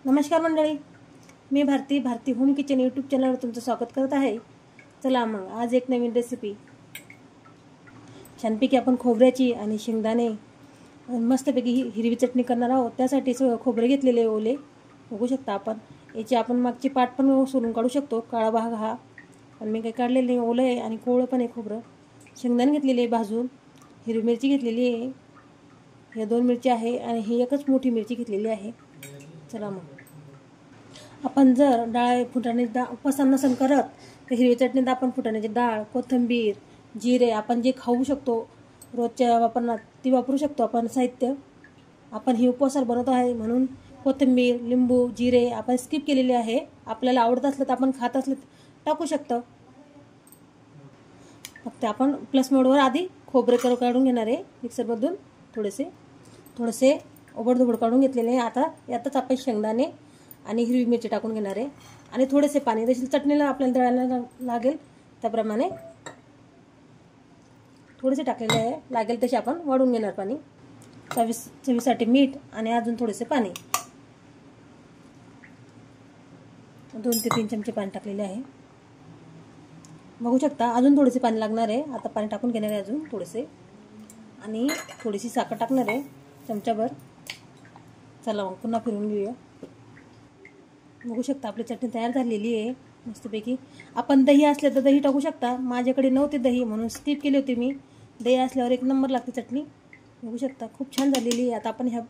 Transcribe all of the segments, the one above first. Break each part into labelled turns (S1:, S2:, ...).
S1: नमस्कार मंडळी, मी Bharti home kitchen YouTube चॅनलवर तुमचं स्वागत करत आहे। चला मग आज एक नवीन रेसिपी छानपैकी आपण खोबऱ्याची आणि शेंगदाणे मस्तपैकी हिरवी चटणी करणार आहोत। त्यासाठी खोबरे घेतलेले ओले बघू शकता आपण। याची आपण मागची पाट पण सोलून काढू शकतो, काळा भाग हा पण मी काही काढलेले ओलं आहे आणि कोवळं पण आहे खोबरं। शेंगदाणे घेतलेले भाजून, हिरवी मिरची घेतलेली आहे, या 2 मिरच्या आहे आणि ही एकच मोठी मिरची घेतलेली आहे। चला मग आपण जर डाळ फुटाण्याची डाळ पसंत नसेल करत तर हिरवी चटणीत आपण फुटाण्याची डाळ, कोथिंबीर, जिरे आपण जे खाऊ शकतो रोजच्या वापरण्यात ती वापरू शकतो आपण। साहित्य आपण ही उपवासाला बनवत आहे म्हणून कोथिंबीर, लिंबू, जिरे आपण स्किप केलेले आहे। आपल्याला आवडत असलं तर आपण खात असलं टाकू शकतो। फक्त आपण प्लस मोडवर आधी खोबरे काढून घेणार आहे मिक्सरमधून, थोडेसे ओबडधोबड काढून घेतलेले आहे। आता यातच आपण शेंगदाणे आणि हिरवी मिरची टाकून घेणार आहे आणि थोडेसे पाणी, जशी चटणीला आपल्याला दळायला लागेल त्याप्रमाणे थोडेसे टाकलेले आहे, लागेल तसे आपण वाढून घेणार पाणी। चवीसाठी मीठ आणि अजून थोडेसे पाणी, 2 ते 3 चमचे पाणी टाकलेले आहे। बघू शकता अजून थोडेसे पाणी लागणार आहे। आता पाणी टाकून घेणार आहे अजून थोडेसे आणि थोडीशी साखर टाकणार आहे चमचाभर। चला मग पुन्हा फिरून घेऊया। बघू शकता आपली चटणी तयार झालेली आहे मस्तपैकी। आपण दही असले तर दही टाकू शकता, माझ्याकडे नव्हते दही म्हणून स्किप केली होती मी। दही असल्यावर एक नंबर लागते चटणी। बघू शकता खूप छान झालेली आहे। आता आपण ह्या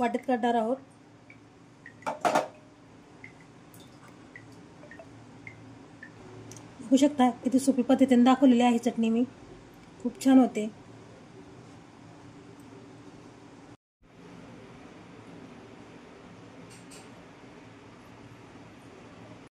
S1: वाटीत काढणार आहोत। बघू शकता किती सोपी पद्धतीने दाखवलेली आहे चटणी मी, खूप छान होते।